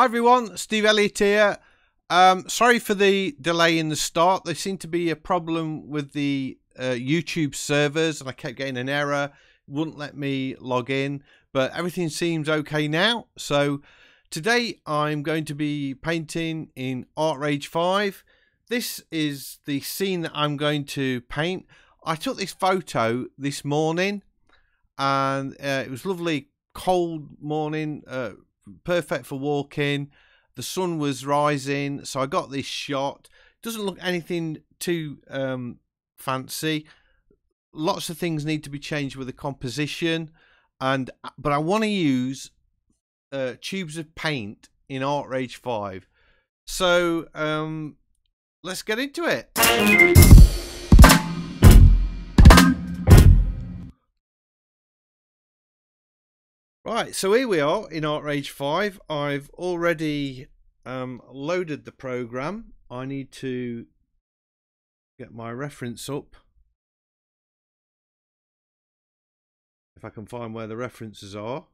Hi everyone, Steve Elliott here. Sorry for the delay in the start. There seemed to be a problem with the YouTube servers and I kept getting an error. It wouldn't let me log in, but everything seems okay now. So today I'm going to be painting in Artrage 5. This is the scene that I'm going to paint. I took this photo this morning and it was lovely cold morning, perfect for walking. The sun was rising, so I got this shot. Doesn't look anything too fancy. Lots of things need to be changed with the composition, but I want to use tubes of paint in Artrage 5. So let's get into it. Right, so here we are in Artrage 5. I've already loaded the program. I need to get my reference up. If I can find where the references are.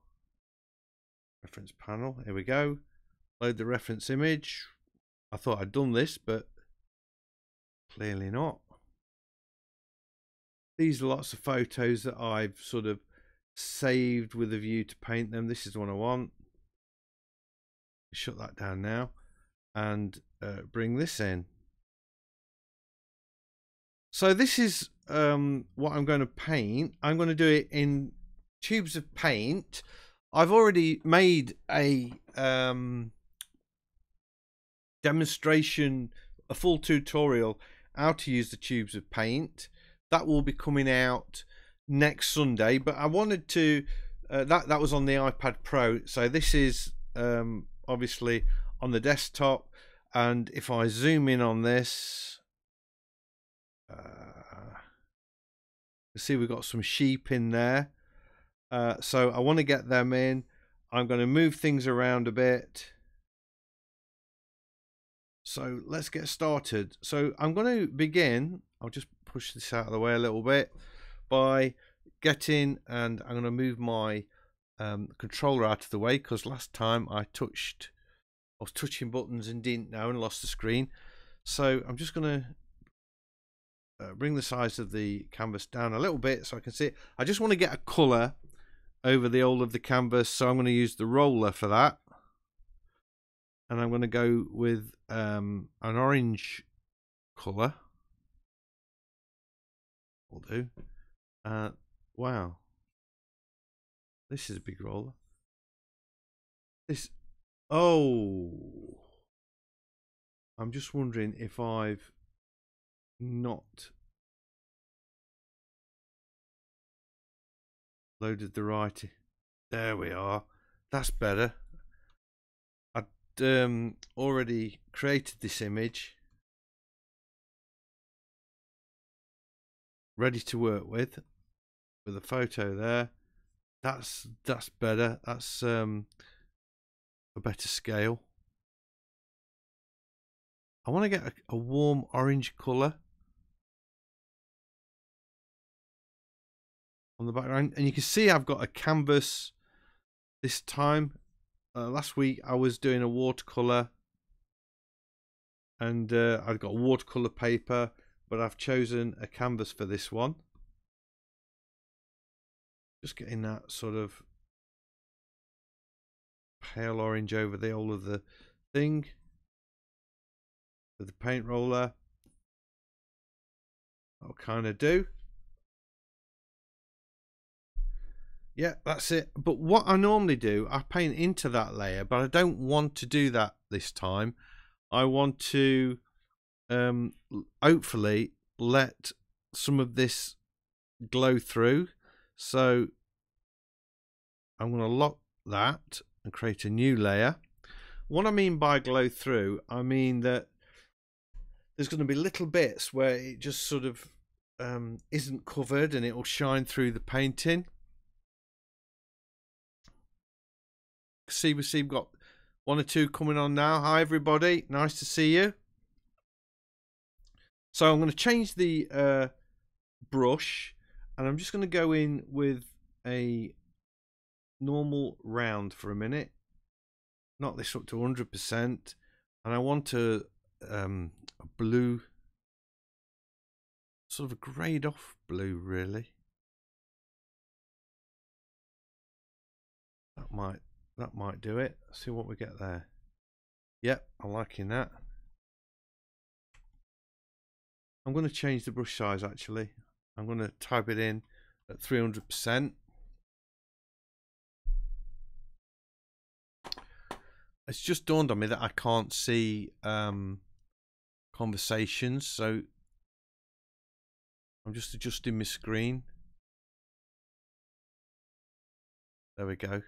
Reference panel, here we go. Load the reference image. I thought I'd done this, but clearly not. These are lots of photos that I've sort of saved with a view to paint them. This is the one I want. Shut that down now and bring this in. So this is what I'm going to paint. I'm going to do it in tubes of paint. I've already made a demonstration, a full tutorial how to use the tubes of paint. That will be coming out next Sunday, but I wanted to that was on the iPad Pro, so this is obviously on the desktop. And if I zoom in on this, you see we've got some sheep in there, so I want to get them in. I'm going to move things around a bit, so let's get started. So I'm going to begin, I'll just push this out of the way a little bit, by getting, and I'm going to move my controller out of the way, because last time I was touching buttons and didn't know and lost the screen. So I'm just going to bring the size of the canvas down a little bit so I can see it. I just want to get a colour over the whole of the canvas, so I'm going to use the roller for that, and I'm going to go with an orange colour. Will do. Wow, this is a big roller. I'm just wondering if I've not loaded the right. There we are. That's better. I'd already created this image ready to work with a photo there. That's better. That's a better scale. I want to get a warm orange colour on the background, and you can see I've got a canvas this time. Last week I was doing a watercolour, and I've got watercolour paper, but I've chosen a canvas for this one. Just getting that sort of pale orange over the whole of the thing with the paint roller. I'll kind of do. Yeah, that's it. But what I normally do, I paint into that layer, but I don't want to do that this time. I want to hopefully let some of this glow through. So I'm going to lock that and create a new layer. What I mean by glow through, I mean that there's going to be little bits where it just sort of isn't covered, and it will shine through the painting. See, we've got one or two coming on now. Hi everybody, nice to see you. So I'm going to change the brush, and I'm just going to go in with a normal round for a minute. knock this up to 100%, and I want a blue, sort of a grayed off blue, really. That might do it. Let's see what we get there. Yep, I'm liking that. I'm going to change the brush size actually. I'm going to type it in at 300%. It's just dawned on me that I can't see conversations, so I'm just adjusting my screen. There we go.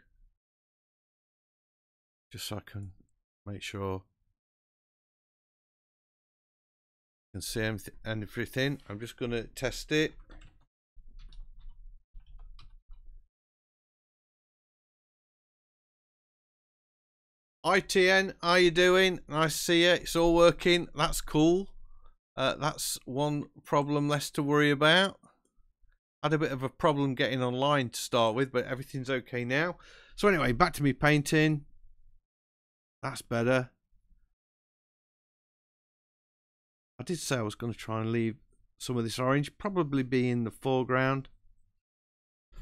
Just so I can make sure I can see everything. I'm just going to test it. ITN, how you doing? Nice to see you. It's all working. That's cool. That's one problem less to worry about. Had a bit of a problem getting online to start with, but everything's okay now. So anyway, back to me painting. That's better. I did say I was going to try and leave some of this orange, probably be in the foreground. A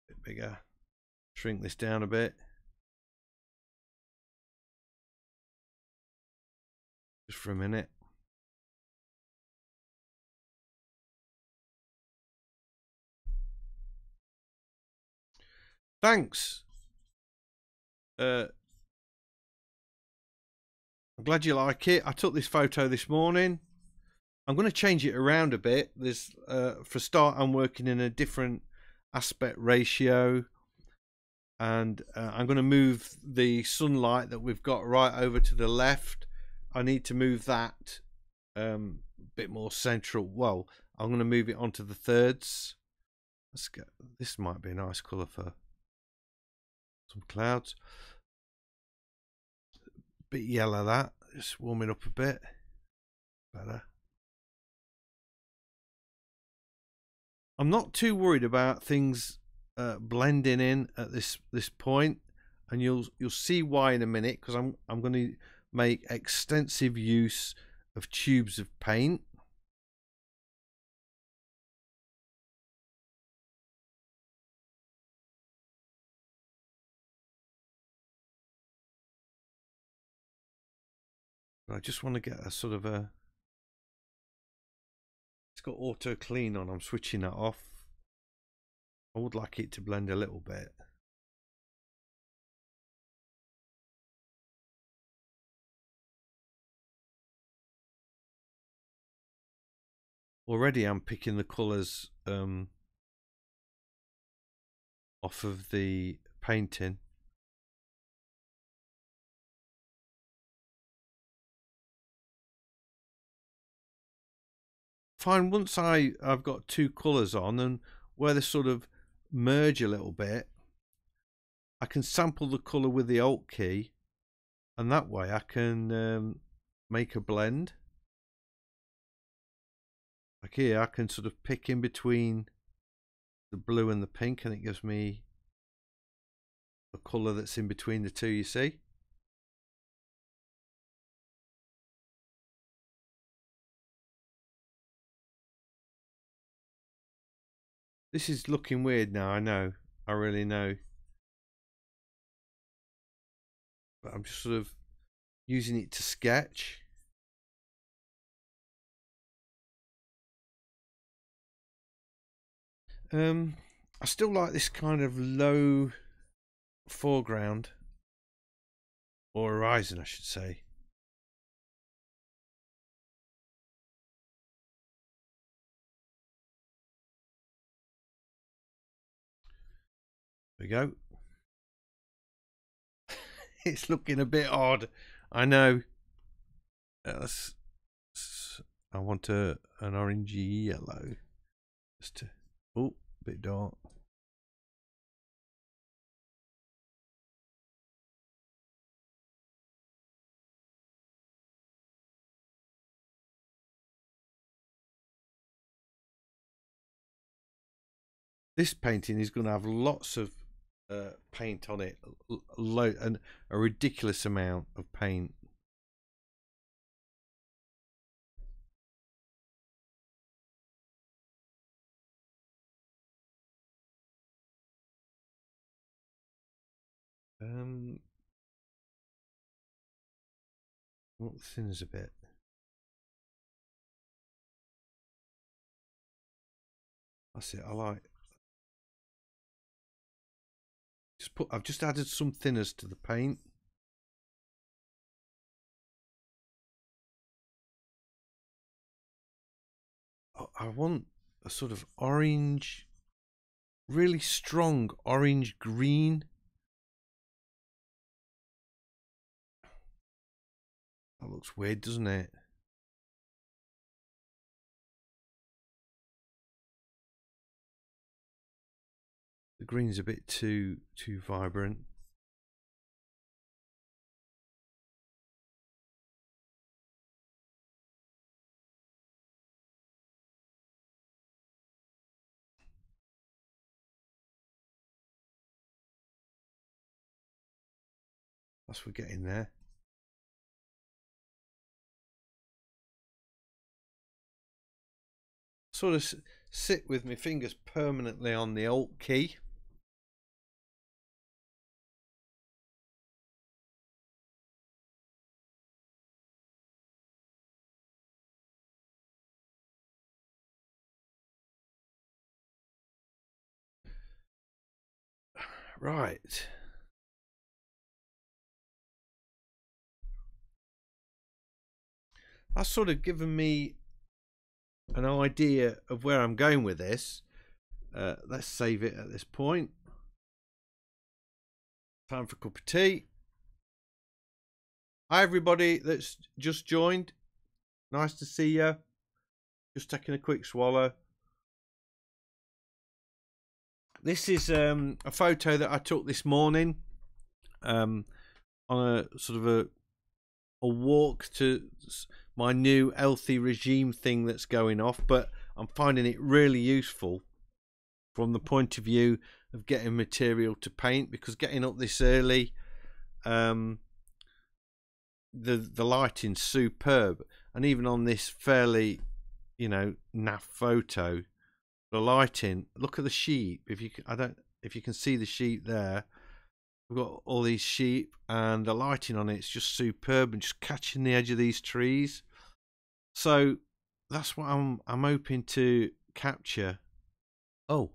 bit bigger. Shrink this down a bit. Just for a minute. Thanks. I'm glad you like it. I took this photo this morning. I'm going to change it around a bit. There's for a start, I'm working in a different aspect ratio, and I'm going to move the sunlight that we've got right over to the left. I need to move that a bit more central. Well, I'm going to move it onto the thirds. Let's go. This might be a nice colour for some clouds. Bit yellow, that. Just warm it up a bit. Better. I'm not too worried about things blending in at this point, and you'll see why in a minute, because I'm going to make extensive use of tubes of paint. But I just want to get a sort of a... It's got auto clean on. I'm switching that off. I would like it to blend a little bit. Already I'm picking the colours off of the painting. Fine, once I've got two colours on, and where they sort of merge a little bit, I can sample the colour with the Alt key, and that way I can make a blend. Like here, I can sort of pick in between the blue and the pink, and it gives me the colour that's in between the two, you see. This is looking weird now, I know. I really know. But I'm just sort of using it to sketch. I still like this kind of low foreground, or horizon I should say. There we go. It's looking a bit odd, I know. I want an orangey yellow. Just to, oh, a bit dark. This painting is going to have lots of paint on it, and a ridiculous amount of paint. What thins a bit. That's it. I like. I've just added some thinners to the paint. I want a sort of orange, really strong orange green. That looks weird, doesn't it? The green's a bit too vibrant. That's what we're getting there. Sort of sit with my fingers permanently on the Alt key. Right. That's sort of given me an idea of where I'm going with this. Let's save it at this point. Time for a cup of tea. Hi everybody that's just joined. Nice to see you. Just taking a quick swallow. This is a photo that I took this morning on a sort of a walk to my new healthy regime thing that's going off, but I'm finding it really useful from the point of view of getting material to paint, because getting up this early, the lighting's superb, and even on this fairly, you know, naff photo, the lighting, look at the sheep. If you can see the sheep there, we've got all these sheep and the lighting on it's just superb and just catching the edge of these trees. So that's what I'm hoping to capture. Oh,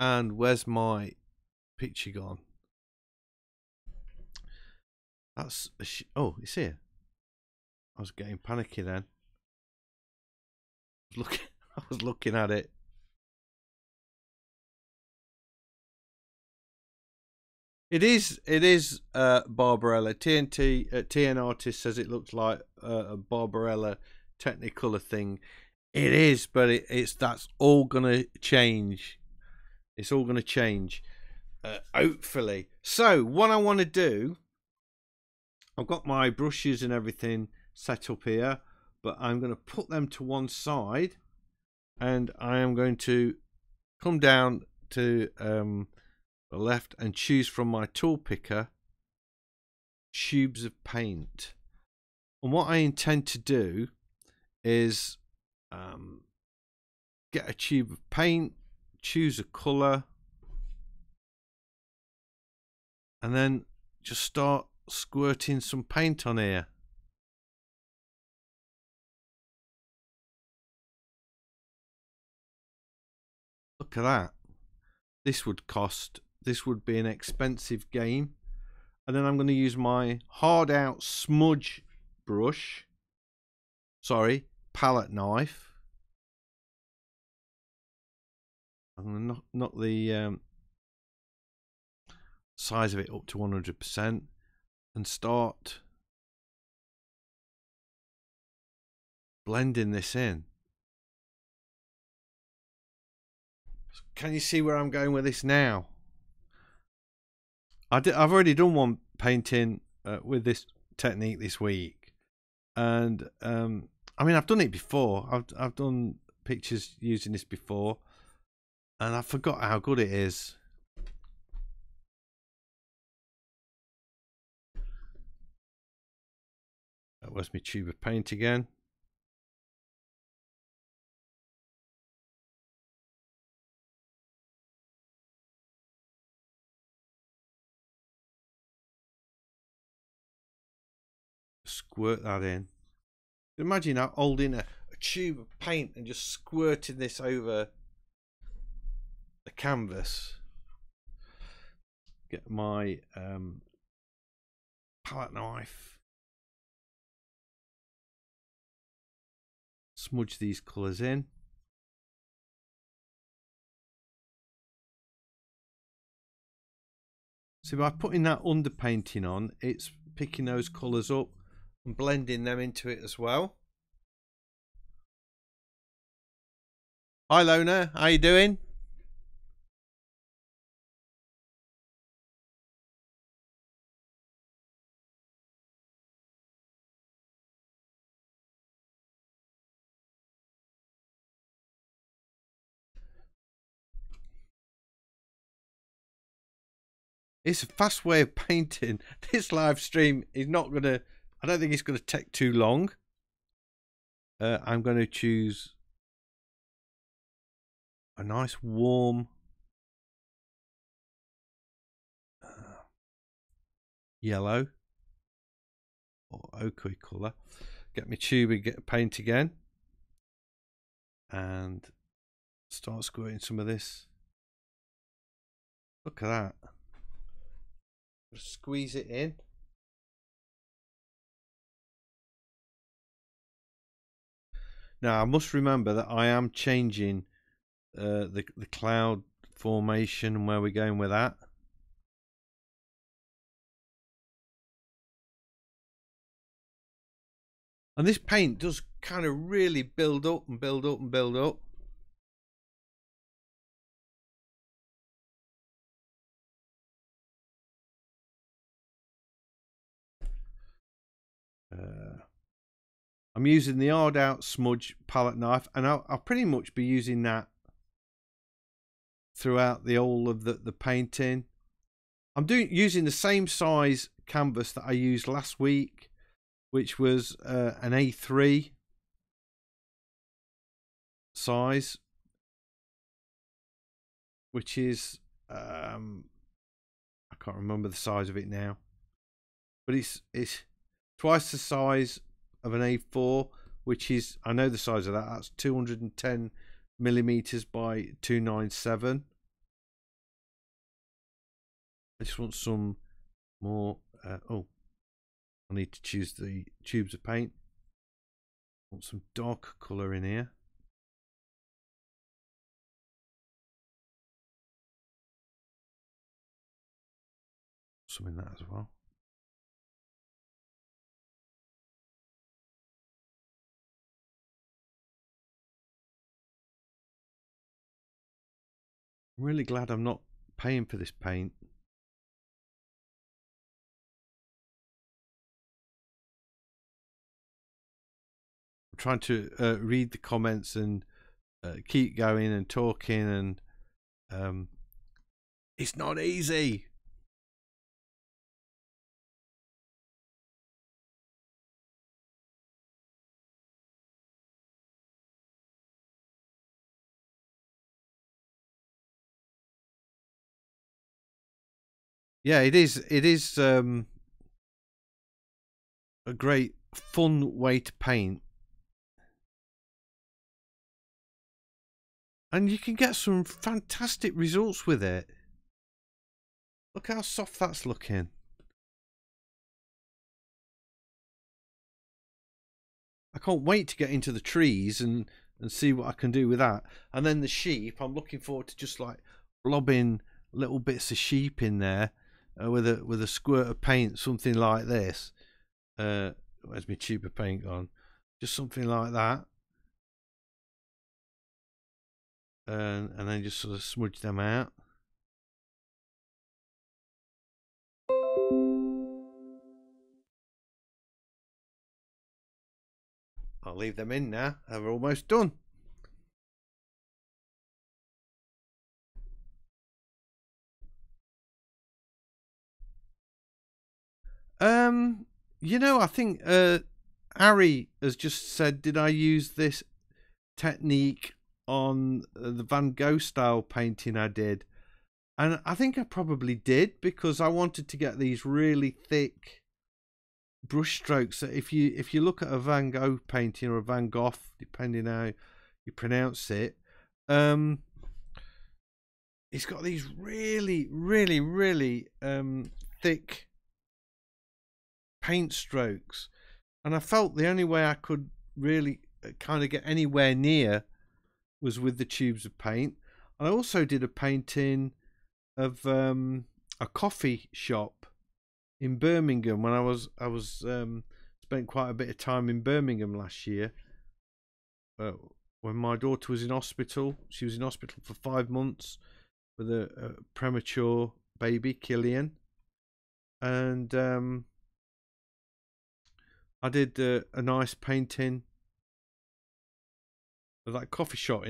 and where's my picture gone? That's oh, it's here. I was getting panicky then. I was looking at it. It is Barbarella. TN Artist says it looks like a Barbarella Technicolor thing. It is, but that's all gonna change. It's all gonna change, hopefully. So what I want to do, I've got my brushes and everything set up here, but I'm going to put them to one side, and I am going to come down to the left and choose from my tool picker tubes of paint. And what I intend to do is get a tube of paint, choose a color, and then just start squirting some paint on here. Look at that. This would be an expensive game. And then I'm going to use my hard out smudge brush, palette knife. I'm going to knock the size of it up to 100% and start blending this in. Can you see where I'm going with this now? I've already done one painting with this technique this week, and I mean, I've done it before. I've done pictures using this before, and I forgot how good it is. Where's my tube of paint again? Squirt that in. Imagine holding a tube of paint and just squirting this over the canvas. Get my palette knife. Smudge these colours in. So by putting that underpainting on, it's picking those colours up and blending them into it as well. Hi Lona, how you doing? It's a fast way of painting. This live stream is not going to, I don't think it's going to take too long. I'm going to choose a nice warm yellow or ochre colour. Get my tube and get paint again. And start squirting some of this. Look at that. Just squeeze it in. Now I must remember that I am changing the cloud formation and where we're going with that. And this paint does kind of really build up and build up and build up. I'm using the hard out smudge palette knife, and I'll pretty much be using that throughout the whole of the painting. I'm using the same size canvas that I used last week, which was an A3 size, which is I can't remember the size of it now, but it's twice the size of an A4, which is, I know the size of that, that's 210 millimeters by 297. I just want some more oh, I need to choose the tubes of paint. I want some dark colour in here. Some in that as well. I'm really glad I'm not paying for this paint. I'm trying to read the comments and keep going and talking, and it's not easy. Yeah, it is. It is a great fun way to paint, and you can get some fantastic results with it. Look how soft that's looking. I can't wait to get into the trees and see what I can do with that. And then the sheep, I'm looking forward to just like blobbing little bits of sheep in there with a squirt of paint, something like this. Where's my tube of paint gone? Just something like that. And then just sort of smudge them out. I'll leave them in now. They're almost done. You know, I think Ari has just said, did I use this technique on the Van Gogh style painting I did? And I think I probably did, because I wanted to get these really thick brush strokes. So if you look at a Van Gogh painting, or a Van Gogh, depending how you pronounce it, it's got these really thick paint strokes, and I felt the only way I could really kind of get anywhere near was with the tubes of paint. And I also did a painting of a coffee shop in Birmingham when I was spent quite a bit of time in Birmingham last year, when my daughter was in hospital. She was in hospital for 5 months with a premature baby, Killian, and I did a nice painting of that coffee shop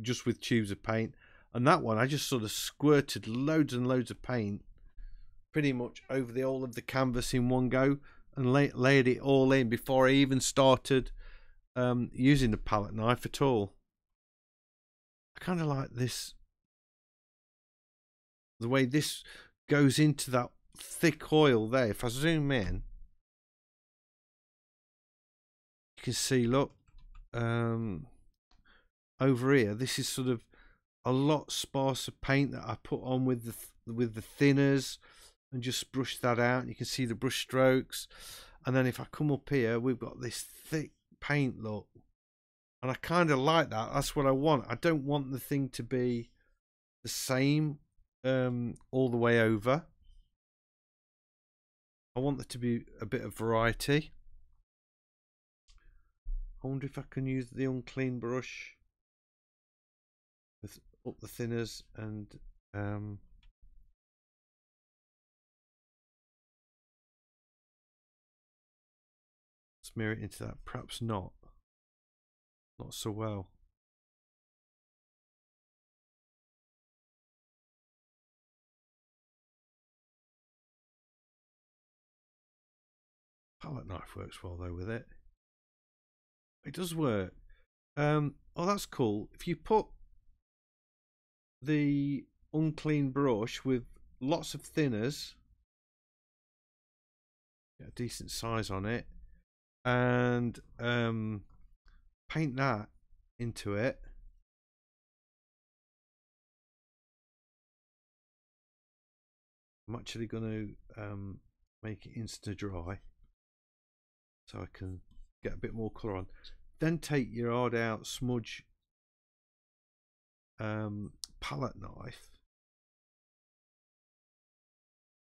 just with tubes of paint. And that one I just sort of squirted loads and loads of paint pretty much over the whole of the canvas in one go, and laid it all in before I even started using the palette knife at all. I kind of like this, the way this goes into that thick oil there. If I zoom in, you can see, look, over here, this is sort of a lot sparser paint that I put on with the thinners, and just brush that out. You can see the brush strokes. And then if I come up here, we've got this thick paint look, and I kind of like that. That's what I want. I don't want the thing to be the same all the way over. I want there to be a bit of variety. I wonder if I can use the unclean brush with up the thinners and smear it into that. Perhaps not so well. Palette knife works well though with it. It does work. Oh, that's cool. If you put the unclean brush with lots of thinners, get a decent size on it, and paint that into it, I'm actually going to make it insta dry so I can get a bit more colour on. Then take your hard out smudge palette knife,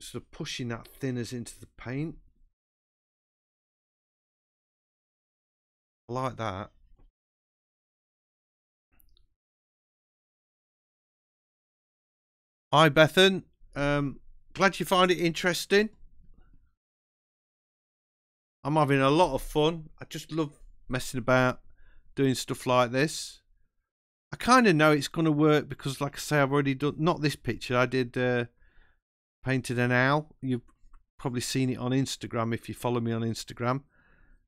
sort of pushing that thinners into the paint. I like that. Hi Bethan, glad you find it interesting. I'm having a lot of fun. I just love messing about, doing stuff like this. I kind of know it's going to work because, like I say, I've already done, not this picture, I did painted an owl. You've probably seen it on Instagram if you follow me on Instagram,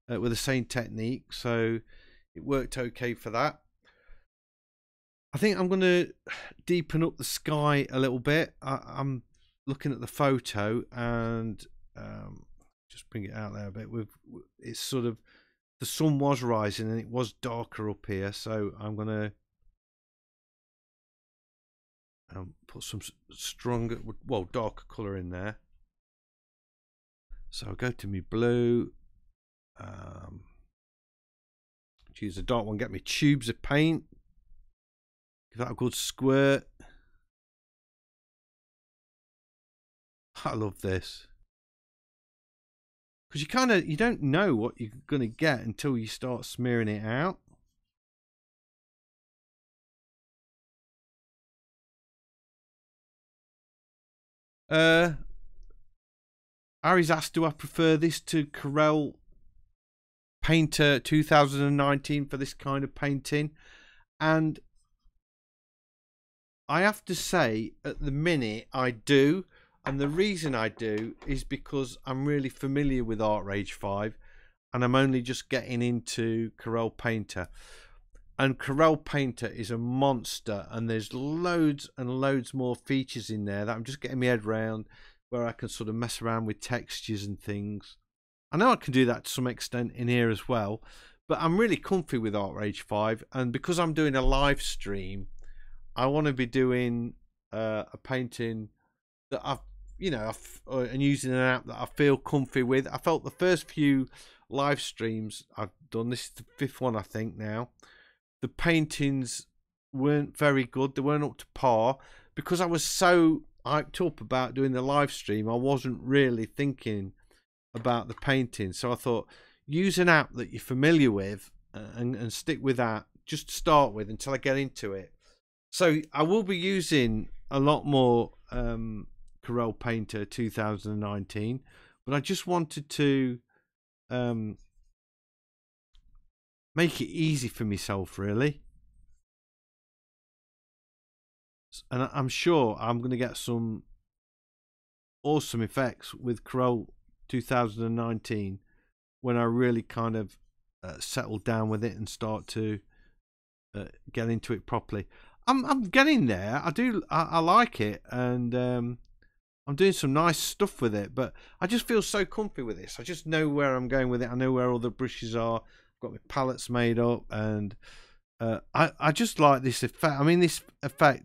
with the same technique, so it worked okay for that. I think I'm going to deepen up the sky a little bit. I'm looking at the photo and just bring it out there a bit. It's sort of, the sun was rising and it was darker up here, so I'm going to put some stronger, well, darker colour in there. So I'll go to my blue, choose a dark one, get me tubes of paint, give that a good squirt. I love this, because you don't know what you're going to get until you start smearing it out. Ari's asked, do I prefer this to Corel Painter 2019 for this kind of painting? And I have to say, at the minute, I do. And the reason I do is because I'm really familiar with Artrage 5. and I'm only just getting into Corel Painter. And Corel Painter is a monster, and there's loads and loads more features in there that I'm just getting my head around, where I can sort of mess around with textures and things. I know I can do that to some extent in here as well, but I'm really comfy with Artrage 5, and because I'm doing a live stream, I want to be doing a painting that and using an app that I feel comfy with. I felt the first few live streams I've done, this is the 5th one I think now, the paintings weren't very good. They weren't up to par because I was so hyped up about doing the live stream. I wasn't really thinking about the painting, so I thought, use an app that you're familiar with and stick with that just to start with until I get into it. So I will be using a lot more Corel Painter 2019, but I just wanted to make it easy for myself, really. And I'm sure I'm going to get some awesome effects with Corel 2019 when I really kind of settle down with it and start to get into it properly. I'm getting there. I like it, and I'm doing some nice stuff with it, but I just feel so comfy with this. I just know where I'm going with it. I know where all the brushes are. I've got my palettes made up, and I just like this effect. I mean, this effect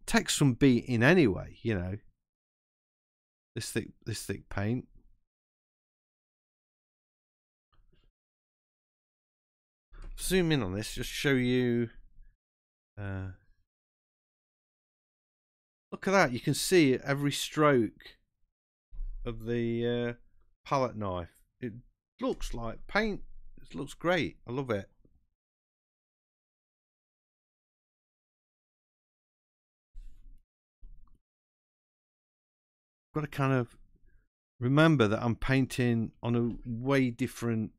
takes some beating anyway, you know. This thick paint. Zoom in on this, just show you. Look at that! You can see every stroke of the palette knife. It looks like paint. It looks great. I love it. Got to kind of remember that I'm painting on a way different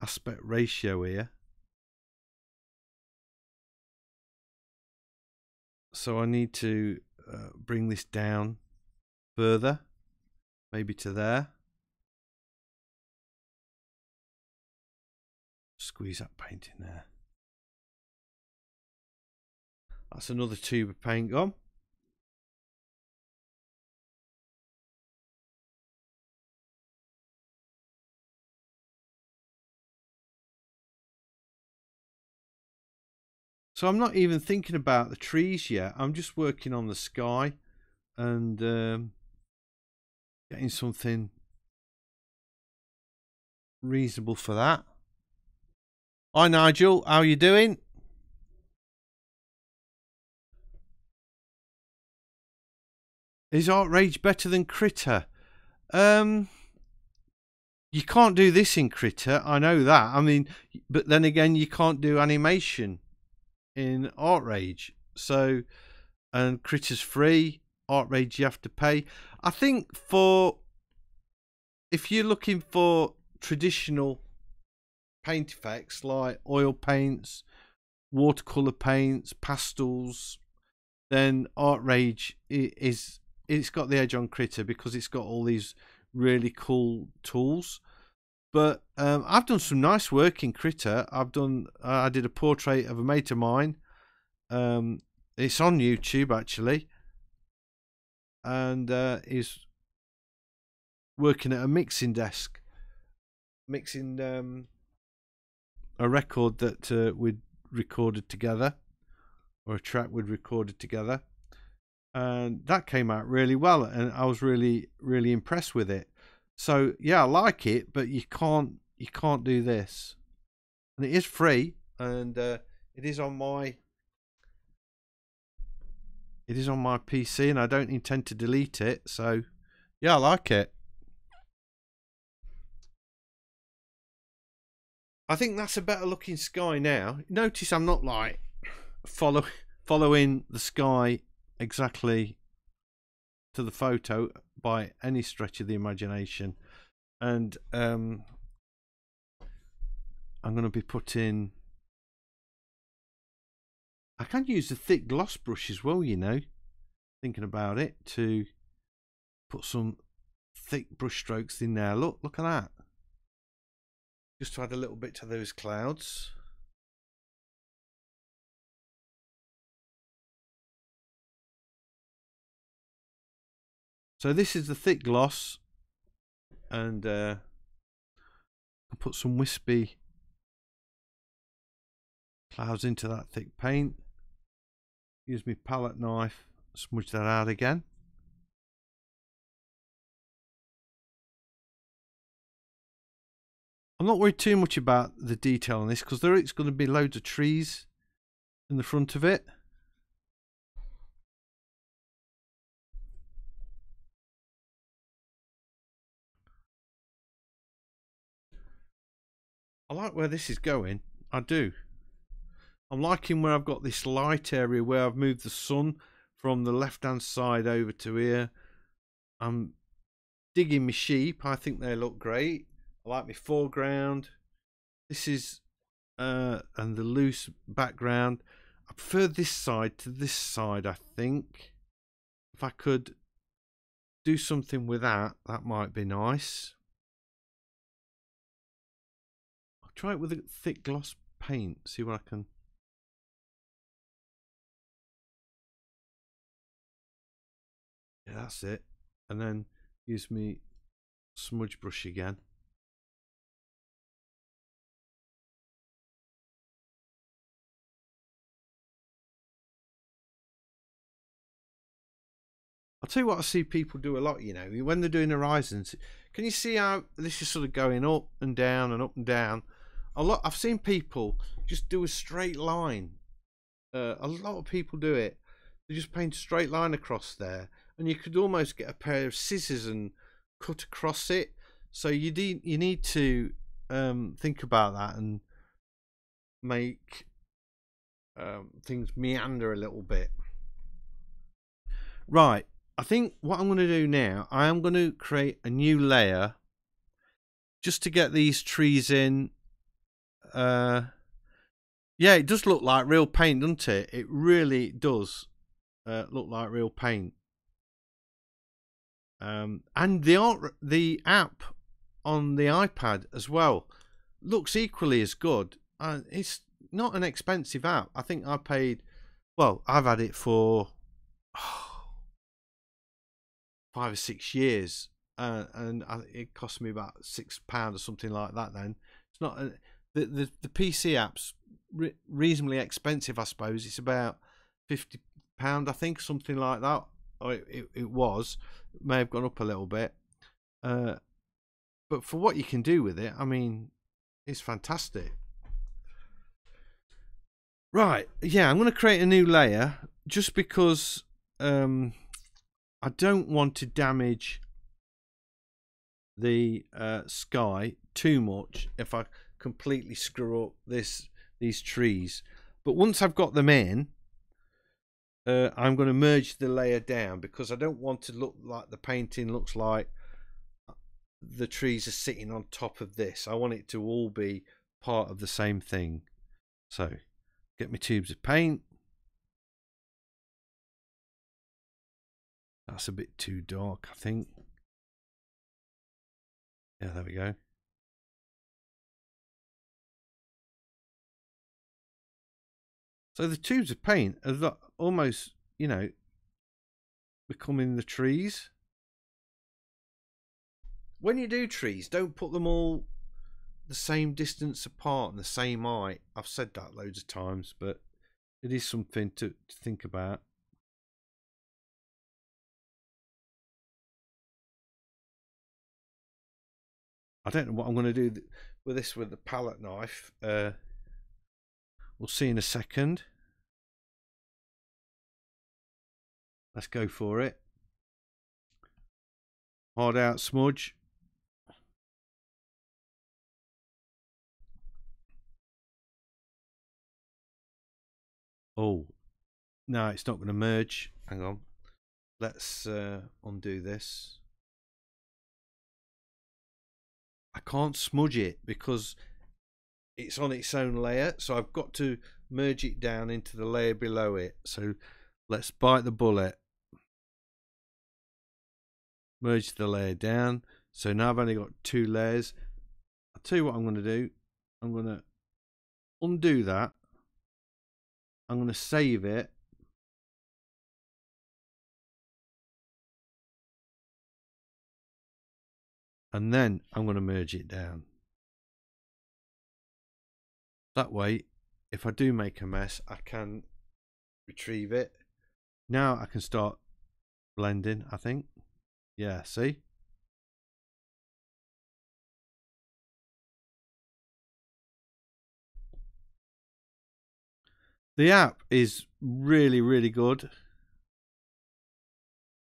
aspect ratio here. So I need to bring this down further, maybe to there. Squeeze that paint in there. That's another tube of paint gone. So I'm not even thinking about the trees yet. I'm just working on the sky and getting something reasonable for that. Hi Nigel, how you doing? Is Artrage better than Critter? You can't do this in Critter, I know that. I mean, but then again, you can't do animation in Artrage. So, and Critter's free. Artrage you have to pay. I think if you're looking for traditional paint effects like oil paints, watercolor paints, pastels, then Artrage it's got the edge on Critter because it's got all these really cool tools. But I've done some nice work in Critter. I did a portrait of a mate of mine. It's on YouTube actually, and he's working at a mixing desk, mixing a record that we'd recorded together, or a track we'd recorded together, and that came out really well, and I was really impressed with it. So yeah, I like it, but you can't do this, and it is free, and it is on my PC, and I don't intend to delete it. So yeah, I like it. I think that's a better looking sky now. Notice I'm not like following the sky exactly to the photo by any stretch of the imagination, and I'm going to be putting, I can use the thick gloss brush as well, you know, thinking about it, to put some thick brush strokes in there. Look at that. just to add a little bit to those clouds. So this is the thick gloss, and I'll put some wispy clouds into that thick paint. Use my palette knife, smudge that out again. I'm not worried too much about the detail on this because there is going to be loads of trees in the front of it. I like where this is going. I do. I'm liking where I've got this light area where I've moved the sun from the left hand side over to here. I'm digging my sheep. I think they look great. I like my foreground. This is and the loose background. I prefer this side to this side, I think. If I could do something with that, that might be nice. I'll try it with a thick gloss paint, see what I can. Yeah, that's it. And then use me smudge brush again. I'll tell you what I see people do a lot, you know, when they're doing horizons. Can you see how this is sort of going up and down and up and down? I've seen people just do a straight line. A lot of people do it. They just paint a straight line across there, and you could almost get a pair of scissors and cut across it. So you need to think about that and make things meander a little bit. Right, I think what I'm going to do now, I am going to create a new layer just to get these trees in. Yeah, it does look like real paint, doesn't it? It really does look like real paint. And the app on the iPad as well looks equally as good. It's not an expensive app. I think I paid, well, I've had it for 5 or 6 years, and it cost me about £6 or something like that. Then it's not the PC apps reasonably expensive, I suppose. It's about £50, I think, something like that. It was, it may have gone up a little bit, but for what you can do with it, I mean, it's fantastic. Right, yeah, I'm going to create a new layer just because I don't want to damage the sky too much if I completely screw up these trees. But once I've got them in, I'm going to merge the layer down because I don't want to look like the painting looks like the trees are sitting on top of this. I want it to all be part of the same thing. So get my tubes of paint. That's a bit too dark, I think. Yeah, there we go. So the tubes of paint are almost, you know, becoming the trees. When you do trees, don't put them all the same distance apart and the same height. I've said that loads of times, but it is something to think about. I don't know what I'm going to do with this with the palette knife. We'll see in a second. Let's go for it. Hard out smudge. Oh, no, it's not going to merge. Hang on. Let's undo this. I can't smudge it because it's on its own layer, so I've got to merge it down into the layer below it. So let's bite the bullet. Merge the layer down. So now I've only got 2 layers. I tell you what I'm going to do. I'm going to undo that. I'm going to save it. And then I'm going to merge it down. That way, if I do make a mess, I can retrieve it. Now I can start blending, I think. Yeah, see? The app is really, really good.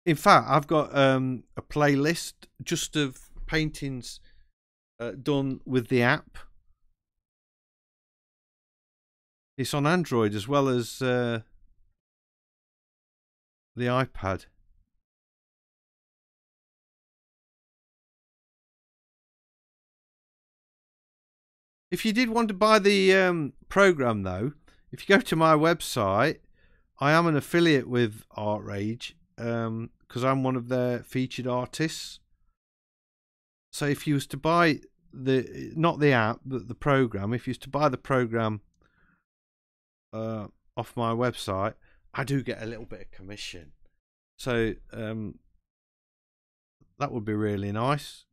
In fact, I've got a playlist just of paintings done with the app. It's on Android as well as the iPad. If you did want to buy the program, though, if you go to my website, I am an affiliate with Artrage because I'm one of their featured artists. So if you was to buy not the app, but the program, if you was to buy the program off my website, I do get a little bit of commission. So that would be really nice.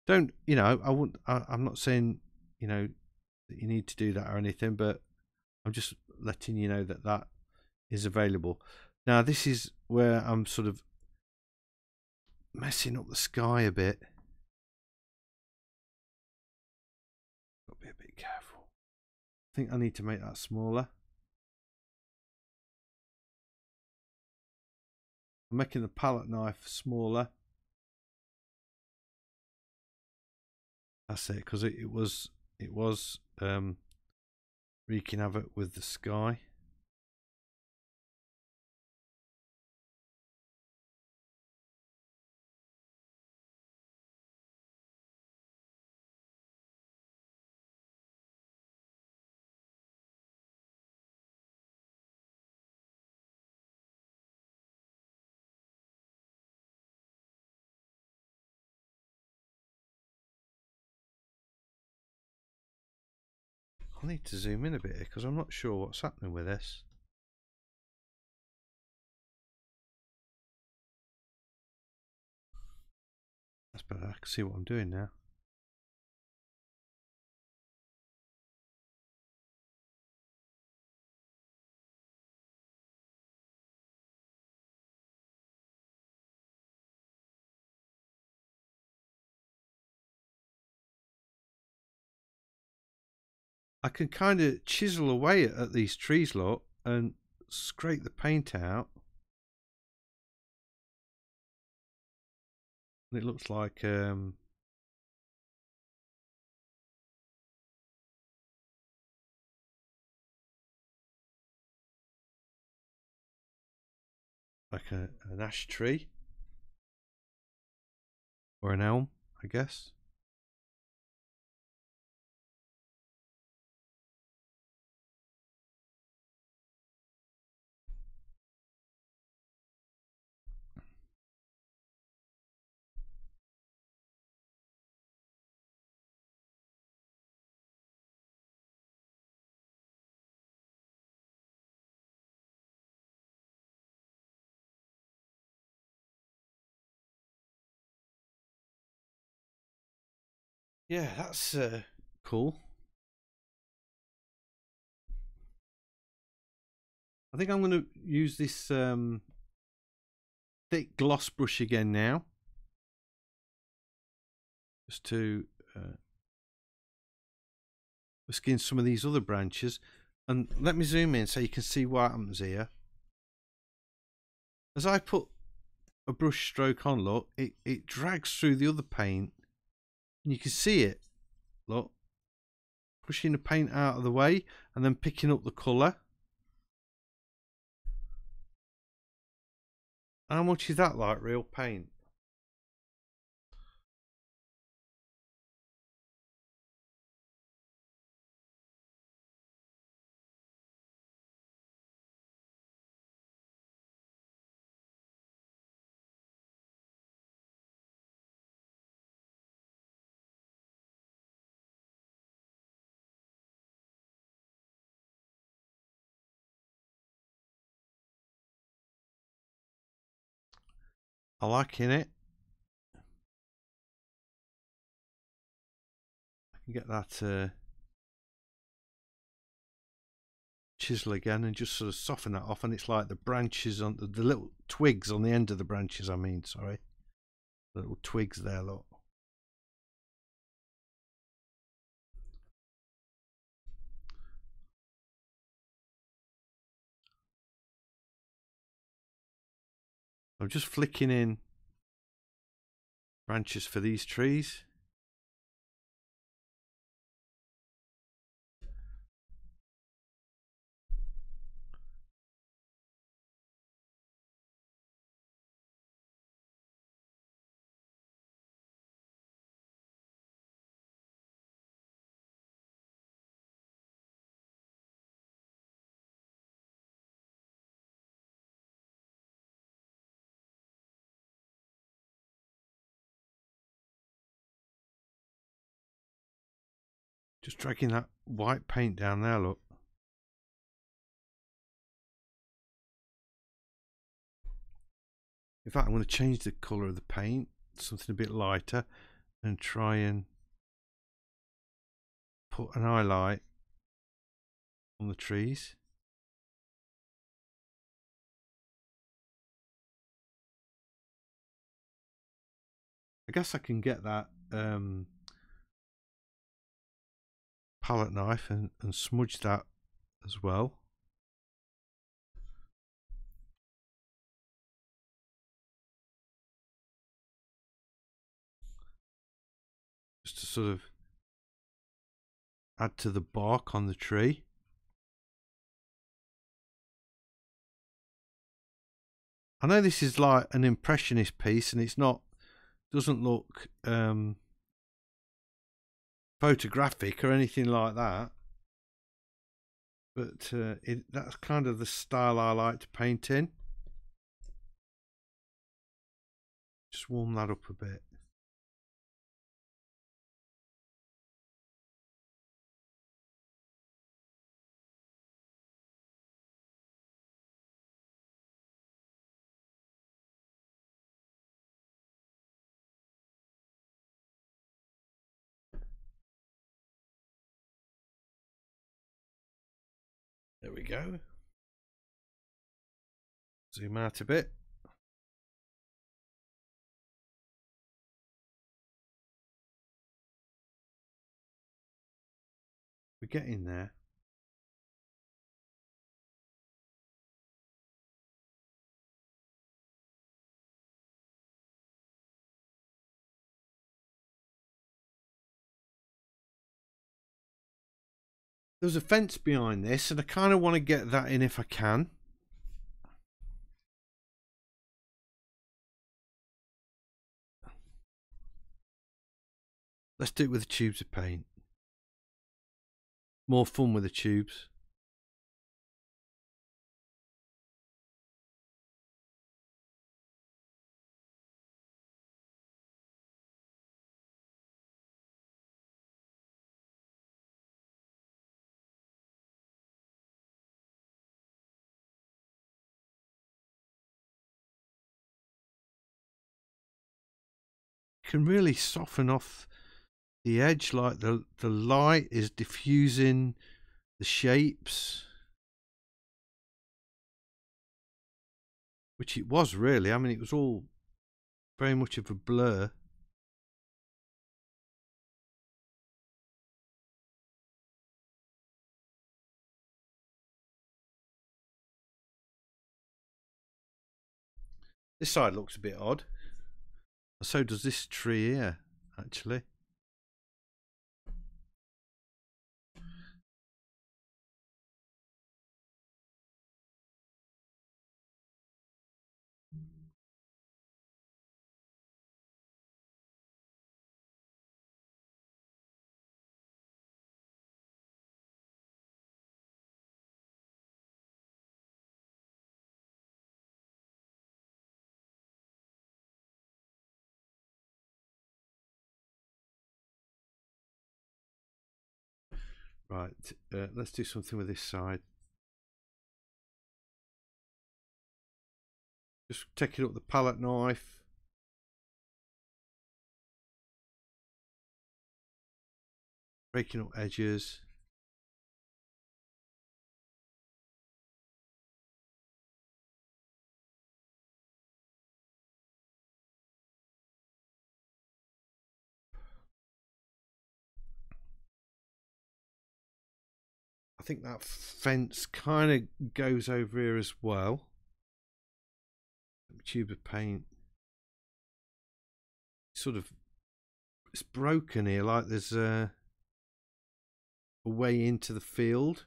Don't, you know, I'm not saying, you know, that you need to do that or anything, but I'm just letting you know that that is available. Now this is where I'm sort of messing up the sky a bit. Got to be a bit careful. I think I need to make that smaller. I'm making the palette knife smaller. That's it, because it was wreaking havoc with the sky. I need to zoom in a bit because I'm not sure what's happening with this. That's better. I can see what I'm doing now. I can kind of chisel away at these trees, look, and scrape the paint out. And it looks like a an ash tree or an elm, I guess. Yeah, that's cool. I think I'm going to use this thick gloss brush again now, just to skin some of these other branches. And let me zoom in so you can see what happens here. As I put a brush stroke on, look, it drags through the other paint, and you can see it, look, pushing the paint out of the way and then picking up the colour. How much is that like real paint? I liking it. I can get that chisel again and just sort of soften that off, and it's like the branches on the little twigs on the end of the branches, I mean, sorry. Little twigs there, look. I'm just flicking in branches for these trees. Just dragging that white paint down there, look. In fact, I'm going to change the colour of the paint, something a bit lighter, and try and put an highlight on the trees. I guess I can get that palette knife and smudge that as well. Just to sort of add to the bark on the tree. I know this is like an impressionist piece and it's not, doesn't look photographic or anything like that, but that's kind of the style I like to paint in. Just warm that up a bit. There we go. Zoom out a bit. We're getting there. There's a fence behind this and I kind of want to get that in if I can. Let's do it with the tubes of paint. More fun with the tubes. Can really soften off the edge, like the light is diffusing the shapes, which it was really. I mean, it was all very much of a blur. This side looks a bit odd. So does this tree here, actually. Right, let's do something with this side. Just taking up the palette knife, breaking up edges. I think that fence kind of goes over here as well. Tube of paint. Sort of, it's broken here, like there's a way into the field,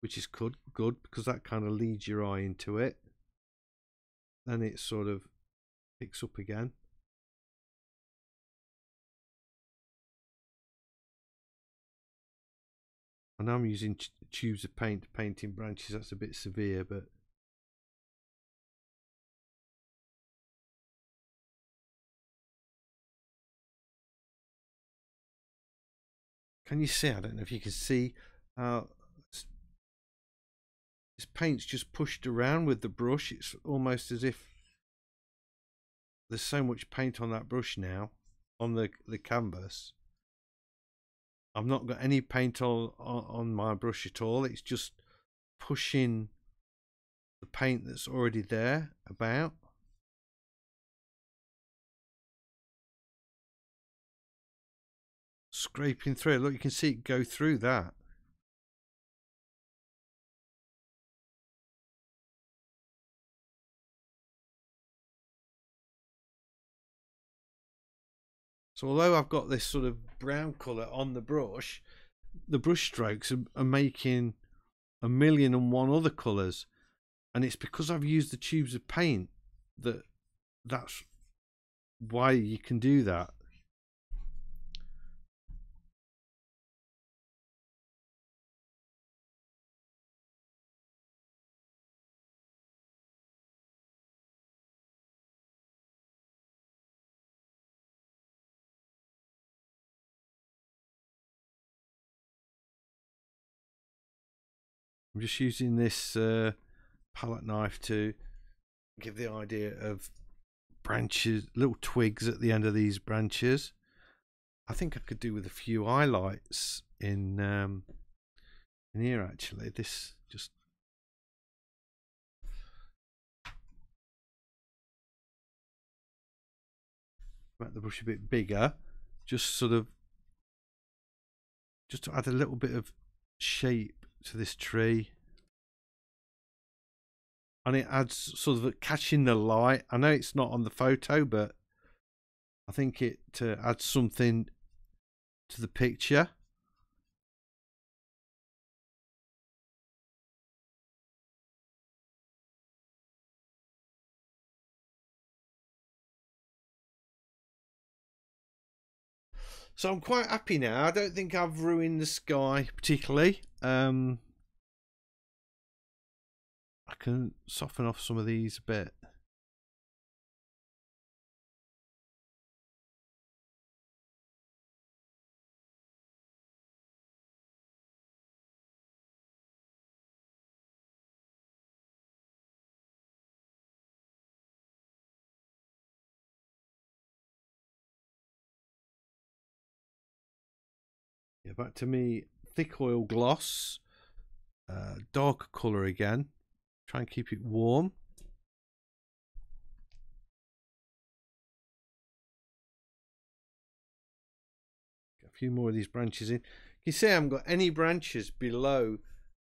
which is good because that kind of leads your eye into it. Then it sort of picks up again. I know I'm using tubes of paint to paint in branches. That's a bit severe, but can you see? I don't know if you can see how this paint's just pushed around with the brush. It's almost as if there's so much paint on that brush now, on the canvas. I've not got any paint on my brush at all. It's just pushing the paint that's already there about. Scraping through. Look, you can see it go through that. So although I've got this sort of brown colour on the brush strokes are making 1,000,001 other colours, and it's because I've used the tubes of paint that's why you can do that. I'm just using this palette knife to give the idea of branches, little twigs at the end of these branches. I think I could do with a few highlights in here actually. This just make the brush a bit bigger, just to add a little bit of shape to this tree, and it adds sort of catching the light. I know it's not on the photo, but I think it adds something to the picture. So I'm quite happy now. I don't think I've ruined the sky particularly. I can soften off some of these a bit. Yeah, back to me thick oil gloss, darker colour again. Try and keep it warm. Get a few more of these branches in. You see I haven't got any branches below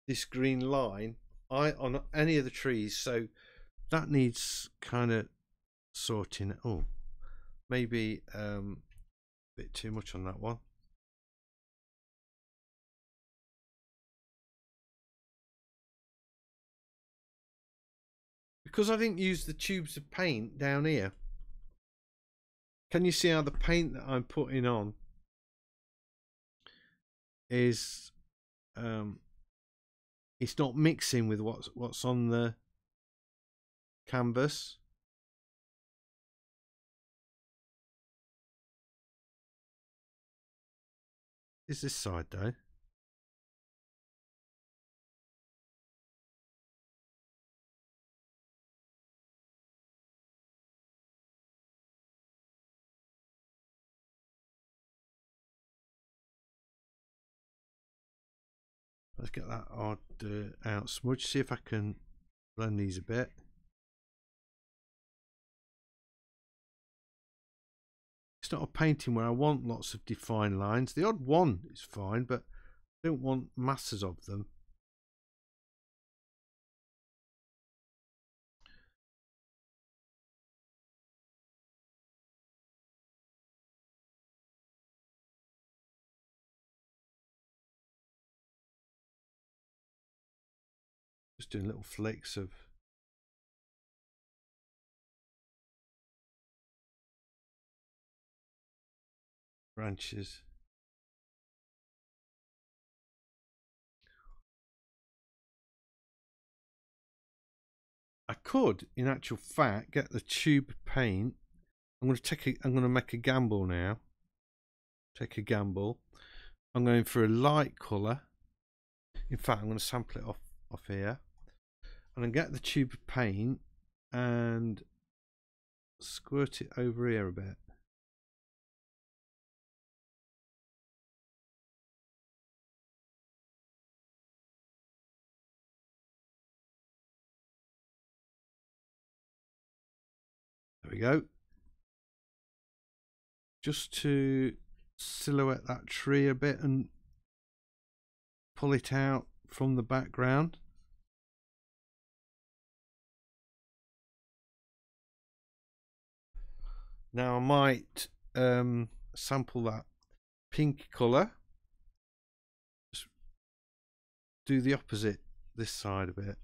this green line on any of the trees, so that needs kind of sorting. Oh, maybe a bit too much on that one. Because I didn't use the tubes of paint down here, can you see how the paint that I'm putting on is it's not mixing with what's on the canvas? Is this side though? let's get that odd out smudge. See if I can blend these a bit. It's not a painting where I want lots of defined lines. The odd one is fine, but I don't want masses of them. Just doing little flakes of branches. I could, in actual fact, get the tube paint. I'm going to make a gamble now. Take a gamble. I'm going for a light colour. In fact, I'm going to sample it off here. And then get the tube of paint and squirt it over here a bit. There we go. Just to silhouette that tree a bit and pull it out from the background. Now I might sample that pink colour. Just do the opposite this side a bit.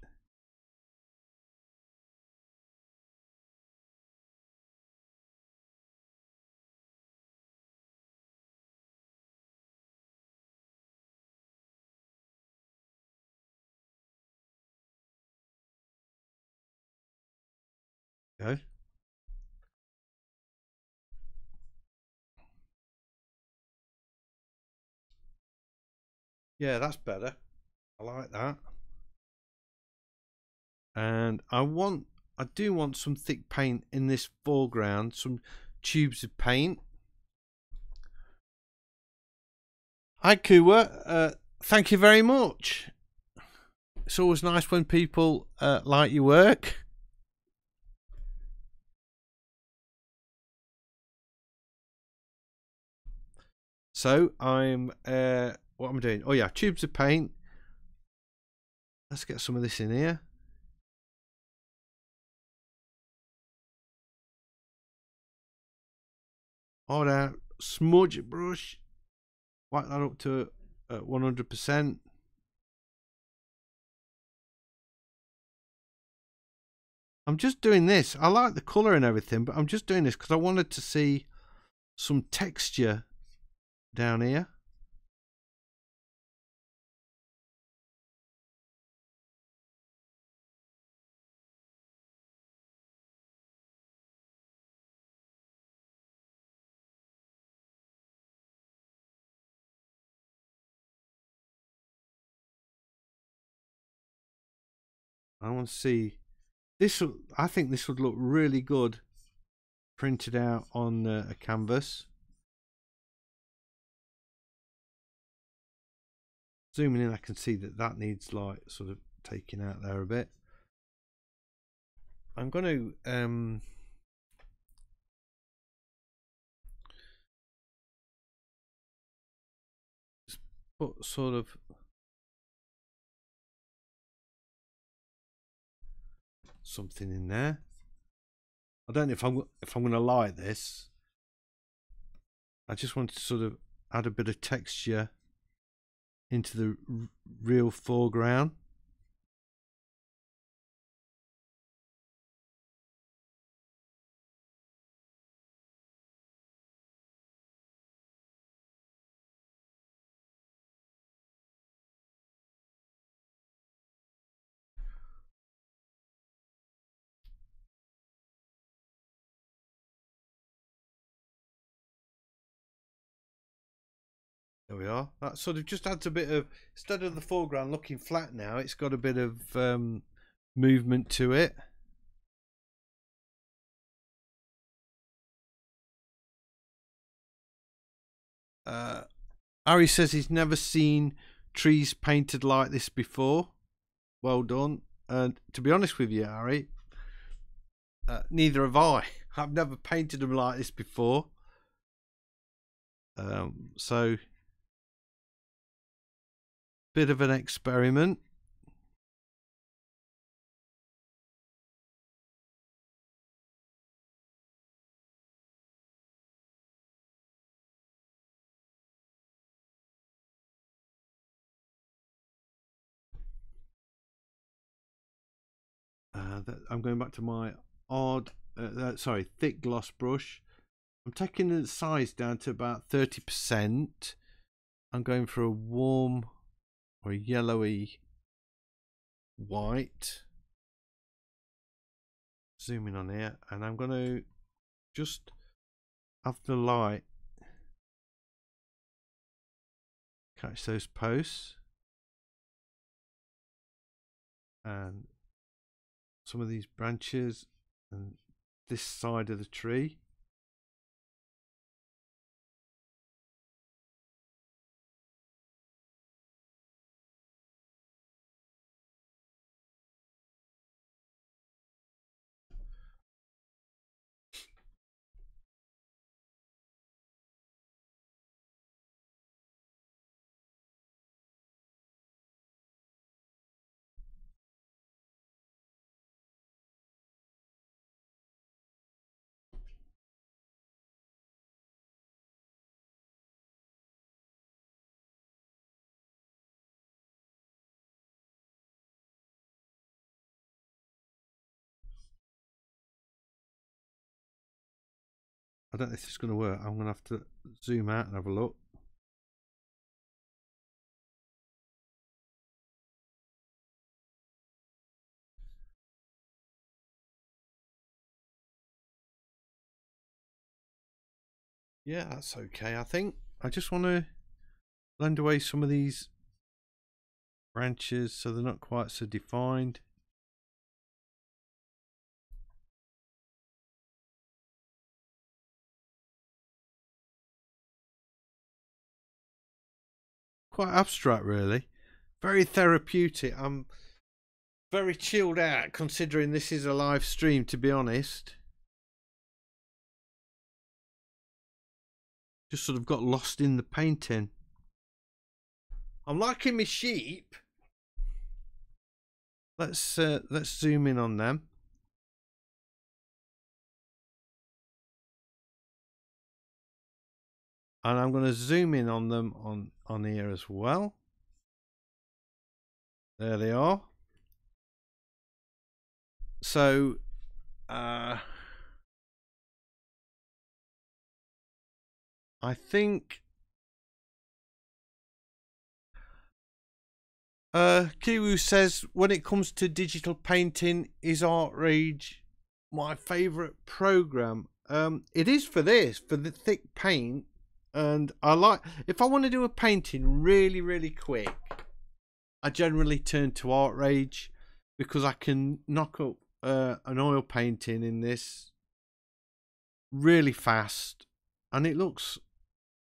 Go. Yeah, that's better. I like that. And I do want some thick paint in this foreground, some tubes of paint. Hi Kuwa, thank you very much. It's always nice when people like your work. So I'm what am I doing? Oh yeah, tubes of paint. Let's get some of this in here. Hard out smudge brush. Wipe that up to 100%. I'm just doing this. I like the colour and everything, but I'm just doing this because I wanted to see some texture down here. I want to see this. I think this would look really good printed out on a canvas. Zooming in, I can see that needs like sort of taking out there a bit. I'm going to just put sort of something in there. I don't know if I'm going to like this. I just want to sort of add a bit of texture into the real foreground. There we are. That sort of just adds a bit of, instead of the foreground looking flat now, it's got a bit of movement to it. Ari says he's never seen trees painted like this before. Well done. And to be honest with you, Harry, neither have I. I've never painted them like this before. So, bit of an experiment. I'm going back to my thick gloss brush. I'm taking the size down to about 30%. I'm going for a warm or a yellowy white. Zoom in on here, and I'm going to just have the light catch those posts and some of these branches and this side of the tree. I don't know if this is going to work. I'm going to have to zoom out and have a look. Yeah, that's okay, I think. I just want to blend away some of these branches so they're not quite so defined. Quite abstract, really. Very therapeutic. I'm very chilled out considering this is a live stream, to be honest. Just sort of got lost in the painting. I'm liking my sheep. Let's zoom in on them. And I'm going to zoom in on them on here as well. There they are. So I think Kiwu says, when it comes to digital painting, is Artrage my favourite program? It is for this, for the thick paint. And I like, if I want to do a painting really quick, I generally turn to Artrage because I can knock up an oil painting in this really fast, and it looks,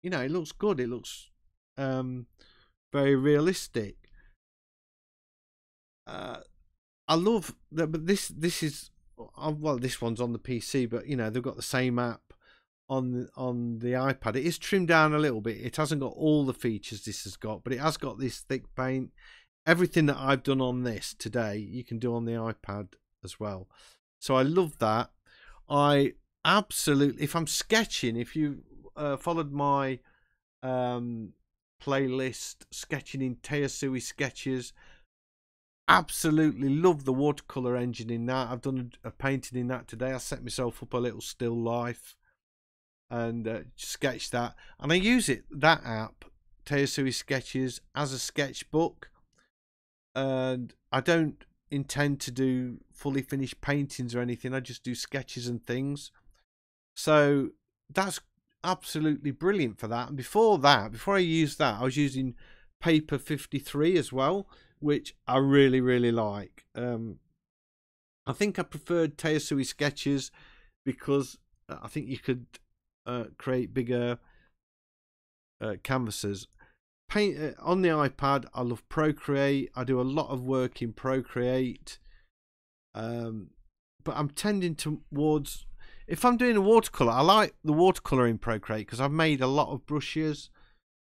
you know, it looks good. It looks very realistic. I love that, but this is, well, this one's on the PC, but you know, they've got the same app on the iPad. It is trimmed down a little bit. It hasn't got all the features this has got, but it has got this thick paint. Everything that I've done on this today, you can do on the iPad as well. So I love that. I absolutely, if I'm sketching, if you followed my playlist, sketching in Teosui sketches, absolutely love the watercolor engine in that. I've done a painting in that today. I set myself up a little still life and sketch that, and I use that app, Teosui sketches, as a sketchbook, and I don't intend to do fully finished paintings or anything. I just do sketches and things. So that's absolutely brilliant for that. And before I used that, I was using Paper 53 as well, which I really like. I think I preferred Teosui sketches because I think you could create bigger canvases. paint on the iPad. I love Procreate. I do a lot of work in Procreate. But I'm tending towards, if I'm doing a watercolor, I like the watercolor in Procreate because I've made a lot of brushes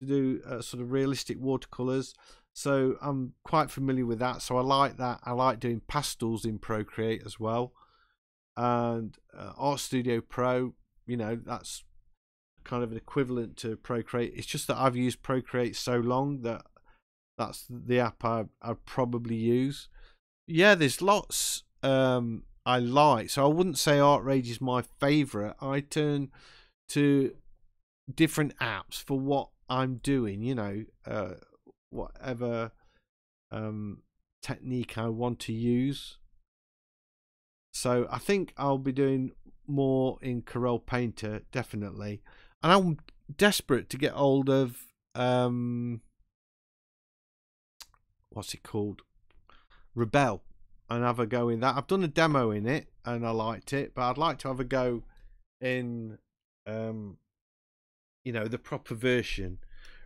to do sort of realistic watercolors, so I'm quite familiar with that. So I like that. I like doing pastels in Procreate as well, and Art Studio Pro, you know, that's kind of an equivalent to Procreate. It's just that I've used Procreate so long that that's the app I probably use. Yeah, there's lots I like, so I wouldn't say Artrage is my favorite. I turn to different apps for what I'm doing, you know, whatever technique I want to use. So I think I'll be doing more in Corel Painter, definitely. And I'm desperate to get hold of what's it called, Rebel, and have a go in that. I've done a demo in it and I liked it, but I'd like to have a go in you know, the proper version.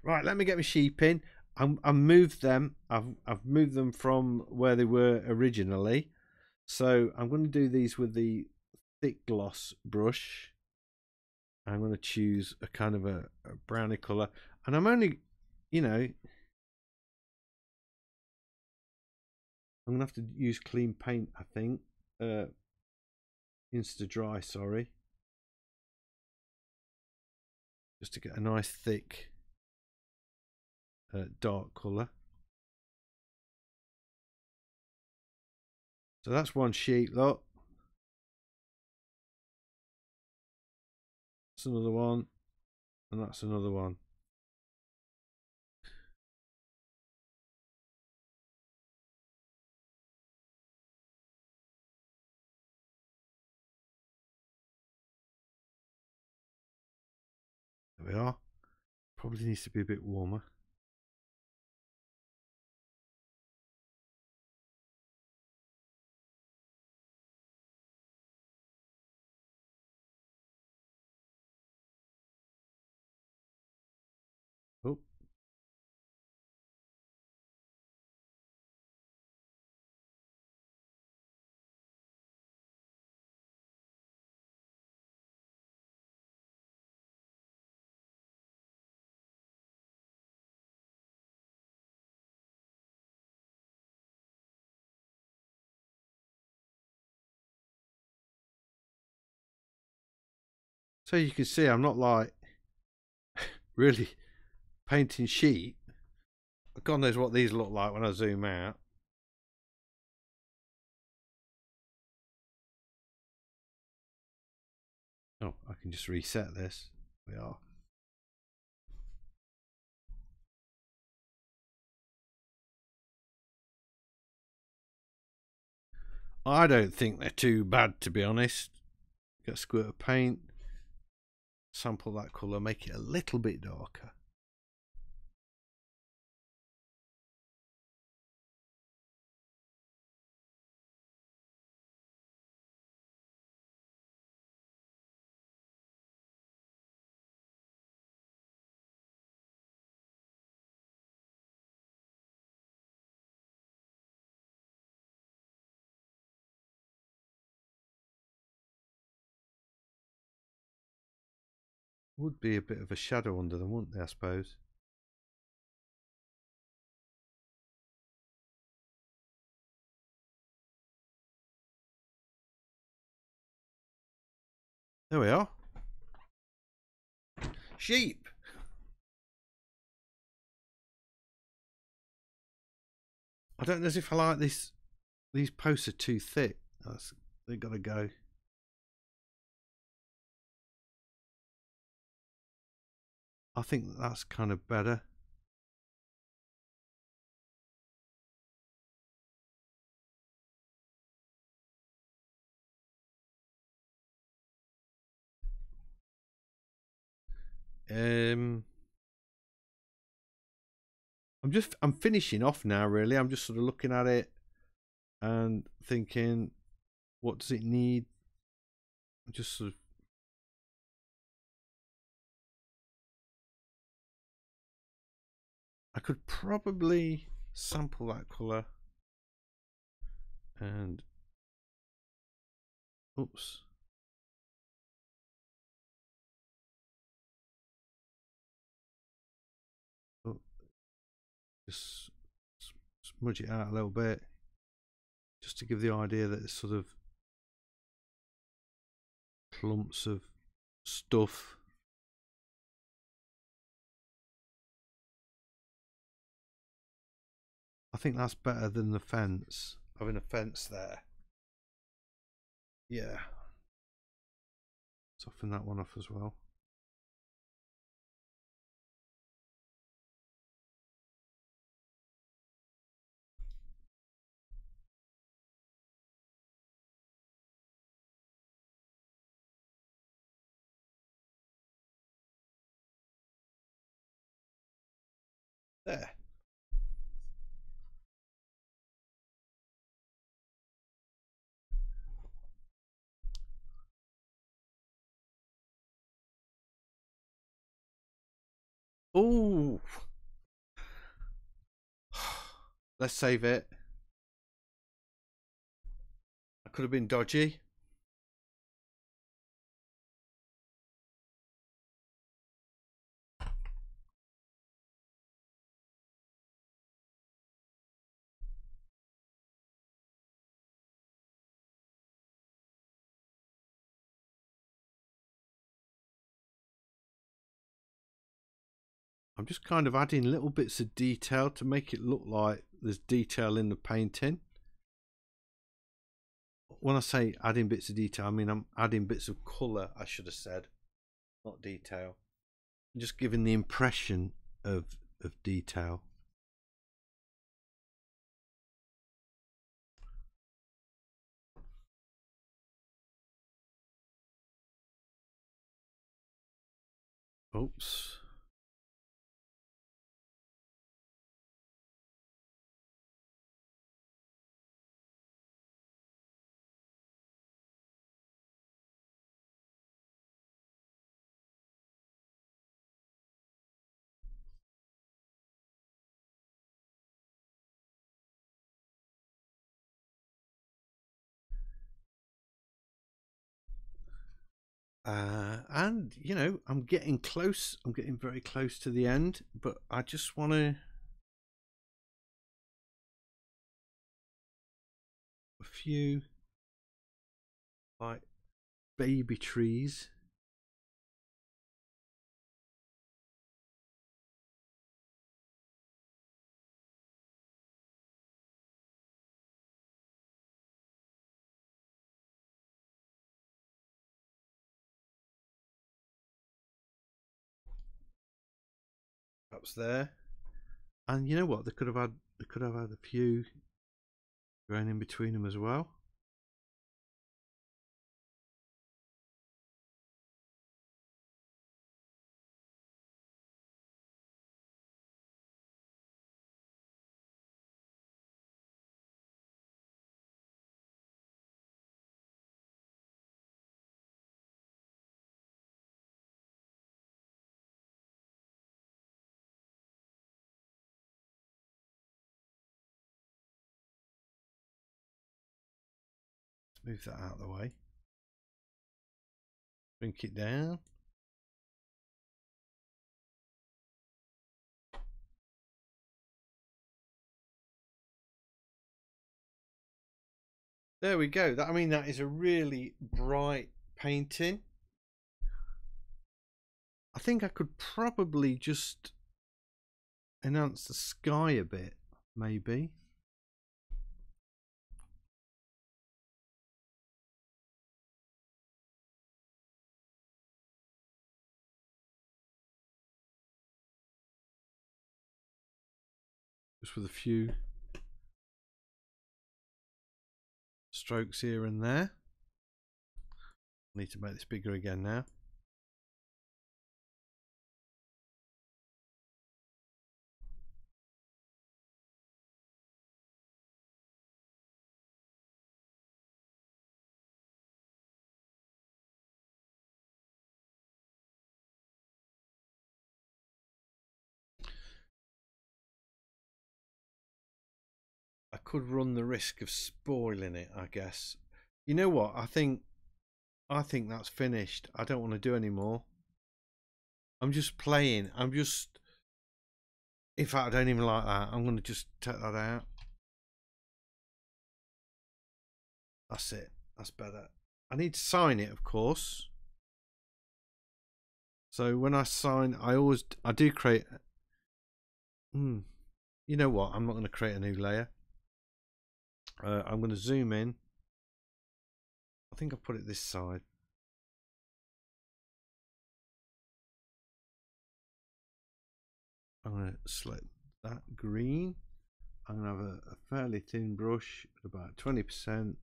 Right, let me get my sheep in. I've moved them. I've moved them from where they were originally. So I'm going to do these with the thick gloss brush. I'm going to choose a kind of a browny colour, and I'm only, you know, I'm going to have to use clean paint, I think. Insta dry, sorry. Just to get a nice thick dark colour. So that's one sheet, look. That's another one, and that's another one. There we are. Probably needs to be a bit warmer. Oh. So you can see I'm not like really painting sheet. God knows what these look like when I zoom out. Oh, I can just reset this. We are. I don't think they're too bad, to be honest. Get a squirt of paint, sample that colour, make it a little bit darker. Would be a bit of a shadow under them, wouldn't they, I suppose? There we are. Sheep. I don't know if I like this. These posts are too thick. They've got to go. I think that's kind of better. I'm finishing off now, really. I'm just sort of looking at it and thinking, what does it need? Just sort of could probably sample that colour and oops. Oh, just smudge it out a little bit just to give the idea that it's sort of clumps of stuff. I think that's better than the fence, having a fence there. Yeah. Soften that one off as well. There. Ooh. Let's save it. I could have been dodgy. I'm just kind of adding little bits of detail to make it look like there's detail in the painting. When I say adding bits of detail, I mean I'm adding bits of colour, I should have said, not detail. I'm just giving the impression of detail. Oops. And you know, I'm getting close. I'm getting very close to the end, but I just want to a few like baby trees. Perhaps there. And you know what? They could have had a few growing in between them as well. Move that out of the way. Shrink it down. There we go. I mean, that is a really bright painting. I think I could probably just enhance the sky a bit, maybe. Just with a few strokes here and there. Need to make this bigger again now. could run the risk of spoiling it, I guess. You know what? I think that's finished. I don't want to do any more. I'm just playing. In fact, I don't even like that. I'm going to just take that out. That's it. That's better. I need to sign it, of course. So when I sign, I do create. You know what? I'm not going to create a new layer. I'm going to zoom in. I think I'll put it this side. I'm going to select that green. I'm going to have a fairly thin brush at about 20%.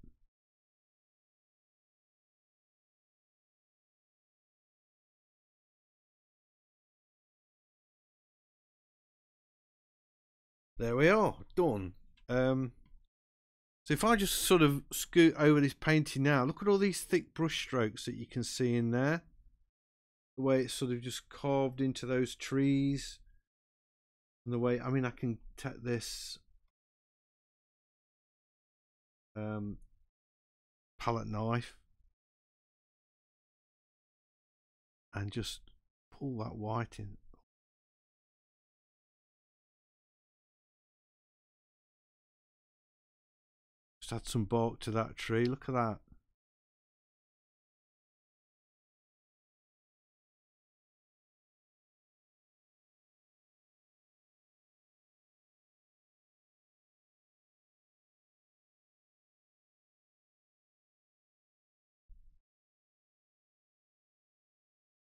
There we are, done. So if I just sort of scoot over this painting now, look at all these thick brush strokes that you can see in there. The way it's sort of just carved into those trees. And the way, I mean, I can take this palette knife and just pull that white in. Just add some bark to that tree. Look at that.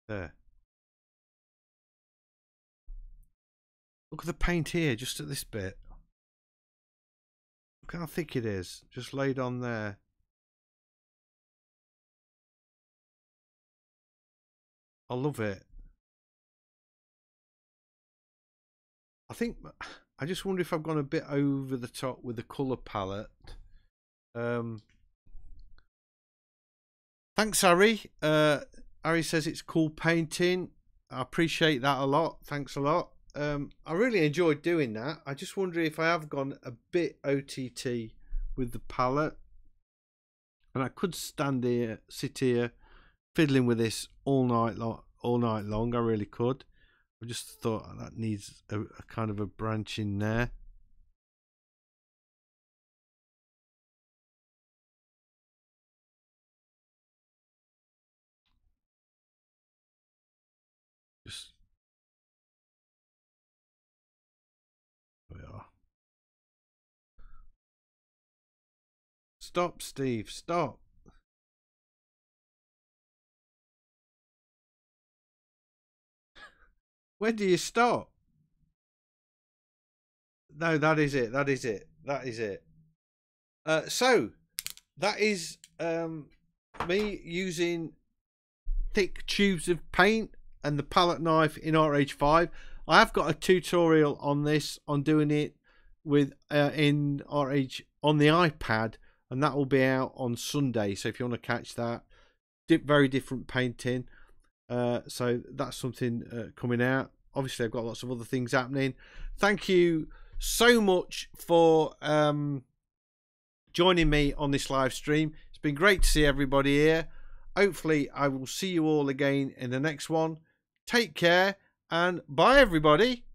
There. Look at the paint here, just at this bit. Look how thick it is, just laid on there. I love it. I just wonder if I've gone a bit over the top with the colour palette. Thanks, Harry. Harry says it's cool painting. I appreciate that a lot. Thanks a lot. I really enjoyed doing that. I just wonder if I have gone a bit OTT with the palette. And I could sit here, fiddling with this all night long. I really could. I just thought that needs a kind of a branch in there. Just there we are. Stop, Steve. Stop. When do you stop? No, that is it. That is it. That is it. So that is me using thick tubes of paint and the palette knife in Artrage 5. I have got a tutorial on this, on doing it with in Artrage on the iPad, and that will be out on Sunday. So if you want to catch that, very different painting. So that's something coming out. Obviously, I've got lots of other things happening. Thank you so much for joining me on this live stream. It's been great to see everybody here. Hopefully, I will see you all again in the next one. Take care and bye, everybody.